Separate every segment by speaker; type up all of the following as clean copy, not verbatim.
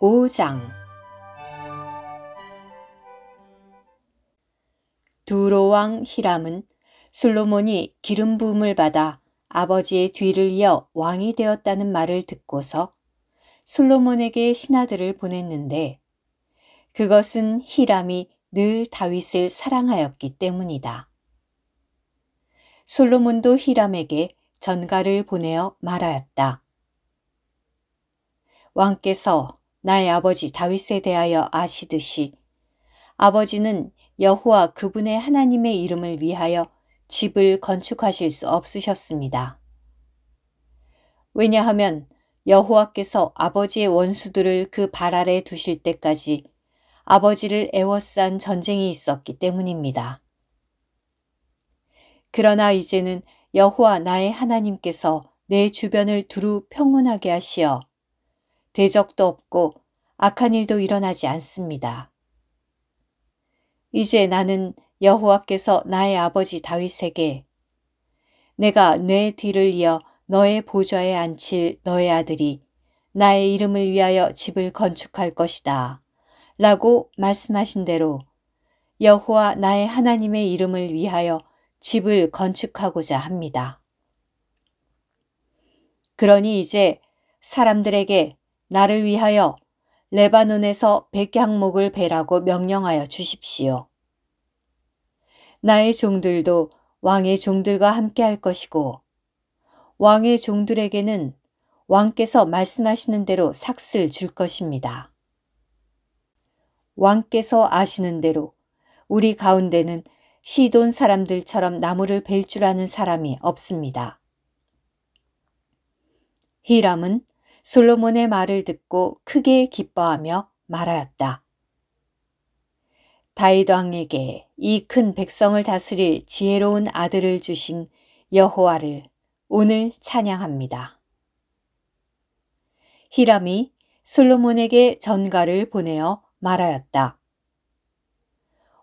Speaker 1: 5장 두로왕 히람은 솔로몬이 기름 부음을 받아 아버지의 뒤를 이어 왕이 되었다는 말을 듣고서 솔로몬에게 신하들을 보냈는데 그것은 히람이 늘 다윗을 사랑하였기 때문이다. 솔로몬도 히람에게 전가를 보내어 말하였다. 왕께서 나의 아버지 다윗에 대하여 아시듯이 아버지는 여호와 그분의 하나님의 이름을 위하여 집을 건축하실 수 없으셨습니다. 왜냐하면 여호와께서 아버지의 원수들을 그 발 아래 두실 때까지 아버지를 애워싼 전쟁이 있었기 때문입니다. 그러나 이제는 여호와 나의 하나님께서 내 주변을 두루 평온하게 하시어 대적도 없고 악한 일도 일어나지 않습니다. 이제 나는 여호와께서 나의 아버지 다윗에게 내가 내 뒤를 이어 너의 보좌에 앉힐 너의 아들이 나의 이름을 위하여 집을 건축할 것이다 라고 말씀하신 대로 여호와 나의 하나님의 이름을 위하여 집을 건축하고자 합니다. 그러니 이제 사람들에게 나를 위하여 레바논에서 백향목을 베라고 명령하여 주십시오. 나의 종들도 왕의 종들과 함께 할 것이고 왕의 종들에게는 왕께서 말씀하시는 대로 삭슬 줄 것입니다. 왕께서 아시는 대로 우리 가운데는 시돈 사람들처럼 나무를 벨 줄 아는 사람이 없습니다. 히람은 솔로몬의 말을 듣고 크게 기뻐하며 말하였다. 다윗 왕에게 이 큰 백성을 다스릴 지혜로운 아들을 주신 여호와를 오늘 찬양합니다. 히람이 솔로몬에게 전가를 보내어 말하였다.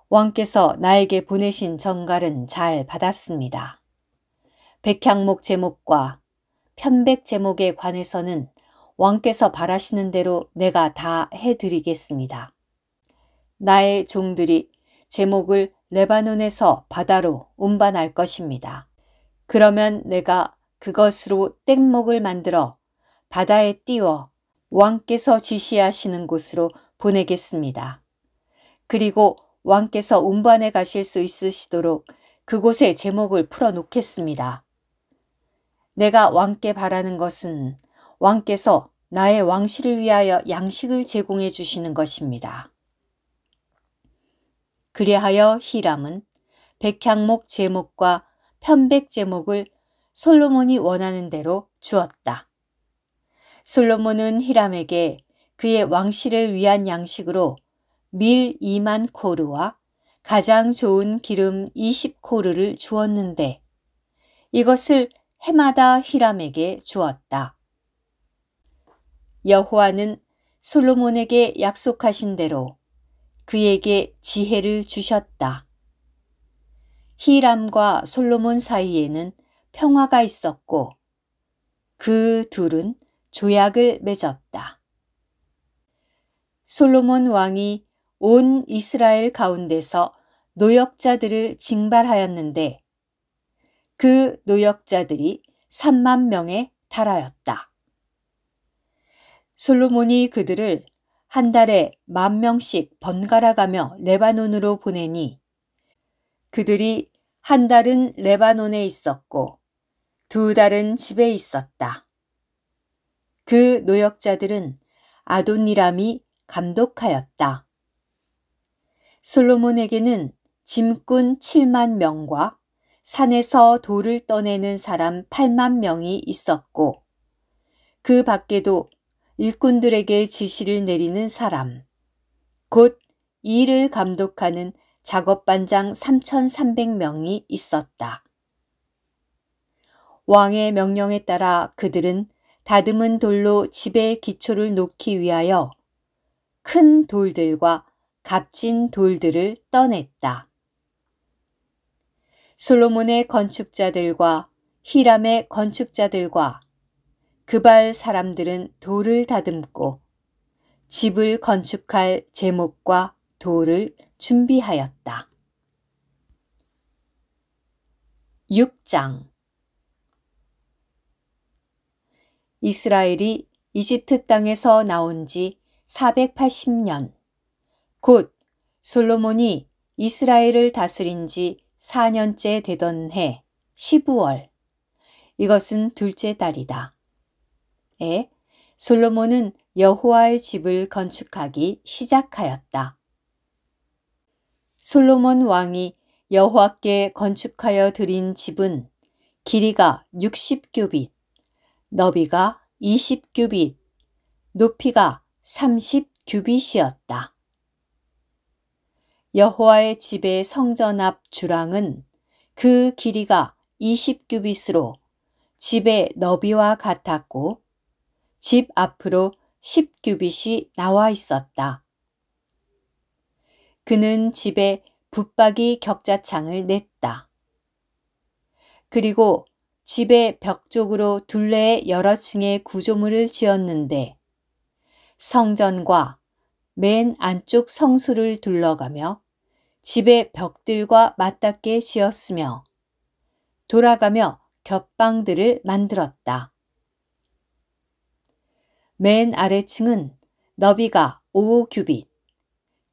Speaker 1: 왕께서 나에게 보내신 전갈은 잘 받았습니다. 백향목 제목과 편백 제목에 관해서는 왕께서 바라시는 대로 내가 다 해드리겠습니다. 나의 종들이 제목을 레바논에서 바다로 운반할 것입니다. 그러면 내가 그것으로 땡목을 만들어 바다에 띄워 왕께서 지시하시는 곳으로 보내겠습니다. 그리고 왕께서 운반해 가실 수 있으시도록 그곳에 제목을 풀어 놓겠습니다. 내가 왕께 바라는 것은 왕께서 나의 왕실을 위하여 양식을 제공해 주시는 것입니다. 그리하여 히람은 백향목 제목과 편백 제목을 솔로몬이 원하는 대로 주었다. 솔로몬은 히람에게 그의 왕실을 위한 양식으로 밀 2만 코르와 가장 좋은 기름 20코르를 주었는데 이것을 해마다 히람에게 주었다. 여호와는 솔로몬에게 약속하신 대로 그에게 지혜를 주셨다. 히람과 솔로몬 사이에는 평화가 있었고 그 둘은 조약을 맺었다. 솔로몬 왕이 온 이스라엘 가운데서 노역자들을 징발하였는데 그 노역자들이 3만 명에 달하였다. 솔로몬이 그들을 한 달에 10,000명씩 번갈아 가며 레바논으로 보내니 그들이 한 달은 레바논에 있었고 2달은 집에 있었다. 그 노역자들은 아도니람이 감독하였다. 솔로몬에게는 짐꾼 7만 명과 산에서 돌을 떠내는 사람 8만 명이 있었고 그 밖에도 일꾼들에게 지시를 내리는 사람, 곧 일을 감독하는 작업반장 3,300명이 있었다. 왕의 명령에 따라 그들은 다듬은 돌로 집의 기초를 놓기 위하여 큰 돌들과 값진 돌들을 떠냈다. 솔로몬의 건축자들과 히람의 건축자들과 그발 사람들은 돌을 다듬고 집을 건축할 제목과 돌을 준비하였다. 6장 이스라엘이 이집트 땅에서 나온 지 480년, 곧 솔로몬이 이스라엘을 다스린 지 4년째 되던 해 15월, 이것은 둘째 달이다. 솔로몬은 여호와의 집을 건축하기 시작하였다. 솔로몬 왕이 여호와께 건축하여 드린 집은 길이가 60규빗, 너비가 20규빗, 높이가 30규빗이었다. 여호와의 집의 성전 앞 주랑은 그 길이가 20규빗으로 집의 너비와 같았고 집 앞으로 10규빗이 나와 있었다. 그는 집에 붙박이 격자창을 냈다. 그리고 집의 벽 쪽으로 둘레의 여러 층의 구조물을 지었는데 성전과 맨 안쪽 성소를 둘러가며 집의 벽들과 맞닿게 지었으며 돌아가며 겹방들을 만들었다. 맨 아래층은 너비가 5규빗,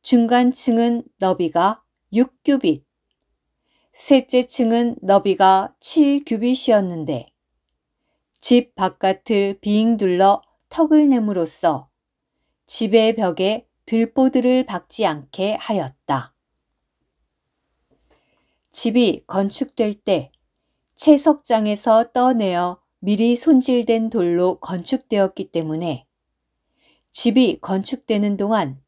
Speaker 1: 중간층은 너비가 6규빗, 셋째 층은 너비가 7규빗이었는데 집 바깥을 빙 둘러 턱을 내므로써 집의 벽에 들보들을 박지 않게 하였다. 집이 건축될 때 채석장에서 떠내어 미리 손질된 돌로 건축되었기 때문에 집이 건축되는 동안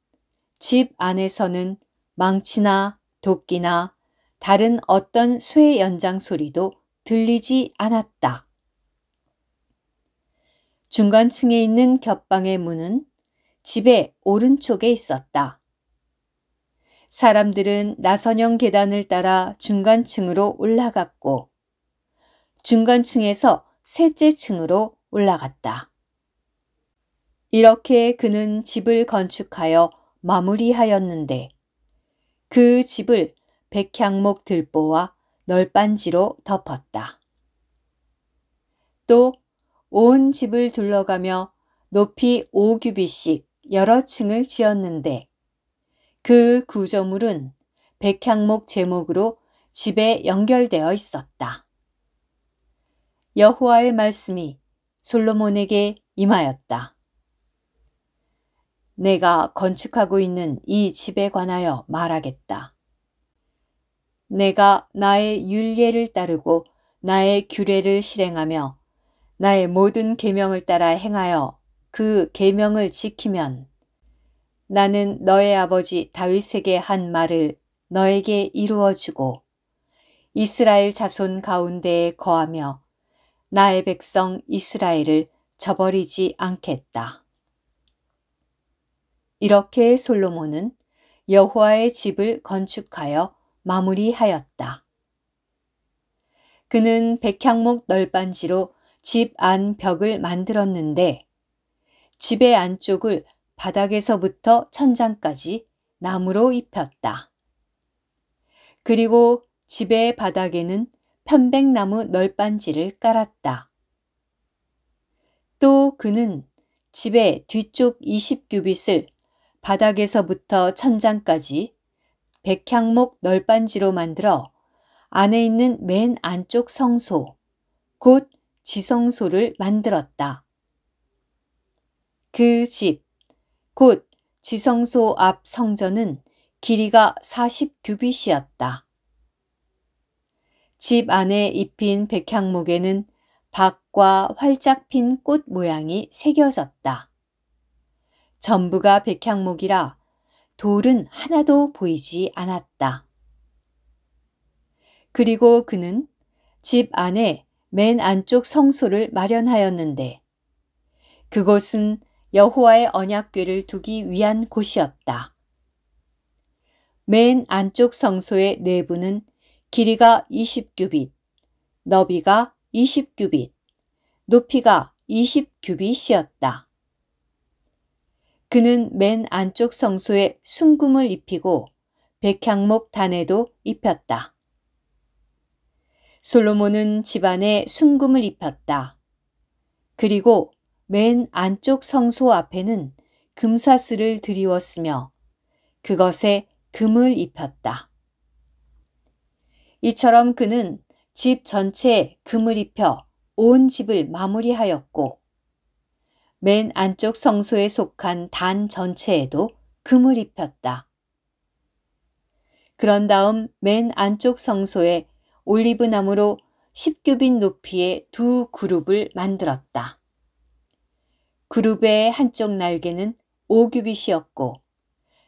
Speaker 1: 집 안에서는 망치나 도끼나 다른 어떤 쇠 연장 소리도 들리지 않았다. 중간층에 있는 겹방의 문은 집의 오른쪽에 있었다. 사람들은 나선형 계단을 따라 중간층으로 올라갔고 중간층에서 셋째 층으로 올라갔다. 이렇게 그는 집을 건축하여 마무리하였는데 그 집을 백향목 들보와 널빤지로 덮었다. 또 온 집을 둘러가며 높이 5규빗씩 여러 층을 지었는데 그 구조물은 백향목 제목으로 집에 연결되어 있었다. 여호와의 말씀이 솔로몬에게 임하였다. 내가 건축하고 있는 이 집에 관하여 말하겠다. 내가 나의 율례를 따르고 나의 규례를 실행하며 나의 모든 계명을 따라 행하여 그 계명을 지키면 나는 너의 아버지 다윗에게 한 말을 너에게 이루어주고 이스라엘 자손 가운데에 거하며 나의 백성 이스라엘을 저버리지 않겠다. 이렇게 솔로몬은 여호와의 집을 건축하여 마무리하였다. 그는 백향목 널빤지로 집 안 벽을 만들었는데 집의 안쪽을 바닥에서부터 천장까지 나무로 입혔다. 그리고 집의 바닥에는 편백나무 널빤지를 깔았다. 또 그는 집의 뒤쪽 20규빗을 바닥에서부터 천장까지 백향목 널빤지로 만들어 안에 있는 맨 안쪽 성소, 곧 지성소를 만들었다. 그 집, 곧 지성소 앞 성전은 길이가 40규빗이었다. 집 안에 입힌 백향목에는 박과 활짝 핀 꽃 모양이 새겨졌다. 전부가 백향목이라 돌은 하나도 보이지 않았다. 그리고 그는 집 안에 맨 안쪽 성소를 마련하였는데 그곳은 여호와의 언약궤를 두기 위한 곳이었다. 맨 안쪽 성소의 내부는 길이가 20규빗, 너비가 20규빗, 높이가 20규빗이었다. 그는 맨 안쪽 성소에 순금을 입히고 백향목 단에도 입혔다. 솔로몬은 집안에 순금을 입혔다. 그리고 맨 안쪽 성소 앞에는 금사슬을 드리웠으며 그것에 금을 입혔다. 이처럼 그는 집 전체에 금을 입혀 온 집을 마무리하였고 맨 안쪽 성소에 속한 단 전체에도 금을 입혔다. 그런 다음 맨 안쪽 성소에 올리브나무로 10규빗 높이의 두 그룹을 만들었다. 그룹의 한쪽 날개는 5규빗이었고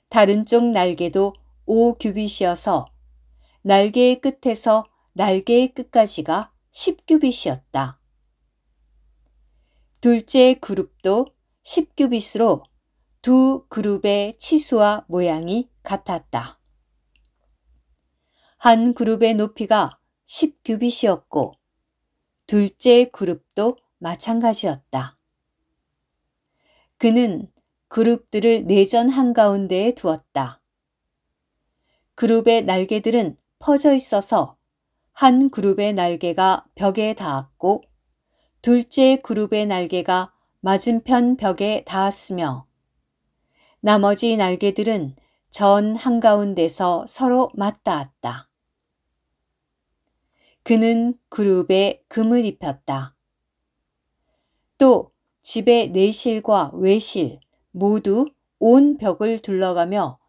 Speaker 1: 다른 쪽 날개도 5규빗이어서 날개의 끝에서 날개의 끝까지가 10규빗이었다. 둘째 그룹도 10규빗으로 두 그룹의 치수와 모양이 같았다. 한 그룹의 높이가 10규빗이었고 둘째 그룹도 마찬가지였다. 그는 그룹들을 내전 한가운데에 두었다. 그룹의 날개들은 퍼져 있어서 한 그룹의 날개가 벽에 닿았고 둘째 그룹의 날개가 맞은편 벽에 닿았으며 나머지 날개들은 전 한가운데서 서로 맞닿았다. 그는 그룹에 금을 입혔다. 또 집의 내실과 외실 모두 온 벽을 둘러가며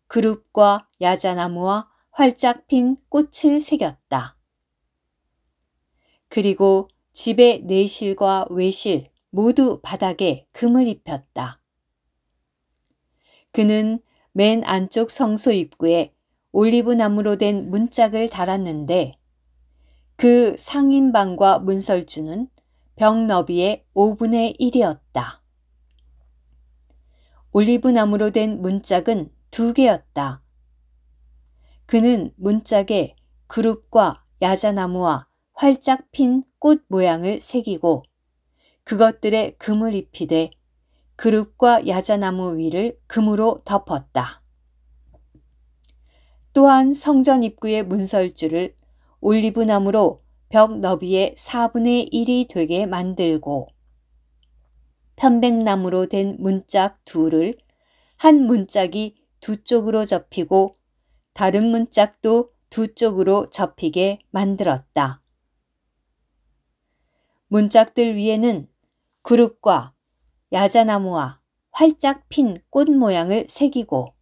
Speaker 1: 그룹과 야자나무와 활짝 핀 꽃을 새겼다. 그리고 집의 내실과 외실 모두 바닥에 금을 입혔다. 그는 맨 안쪽 성소 입구에 올리브나무로 된 문짝을 달았는데 그 상인방과 문설주는 벽 너비의 5분의 1이었다. 올리브나무로 된 문짝은 2개였다. 그는 문짝에 그룹과 야자나무와 활짝 핀 꽃 모양을 새기고 그것들에 금을 입히되 그룹과 야자나무 위를 금으로 덮었다. 또한 성전 입구의 문설주를 올리브나무로 벽 너비의 4분의 1이 되게 만들고 편백나무로 된 문짝 둘을 한 문짝이 두 쪽으로 접히고 다른 문짝도 두 쪽으로 접히게 만들었다. 문짝들 위에는 그룹과 야자나무와 활짝 핀 꽃 모양을 새기고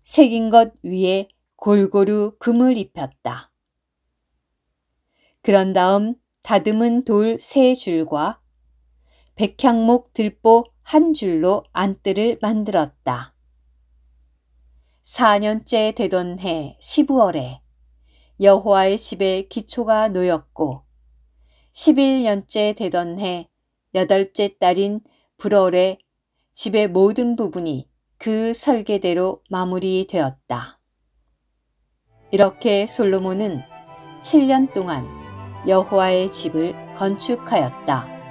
Speaker 1: 새긴 것 위에 골고루 금을 입혔다. 그런 다음 다듬은 돌 3줄과 백향목 들보 1줄로 안뜰을 만들었다. 4년째 되던 해 12월에 여호와의 집에 기초가 놓였고 11년째 되던 해 8째 달인 불월에 집의 모든 부분이 그 설계대로 마무리되었다. 이렇게 솔로몬은 7년 동안 여호와의 집을 건축하였다.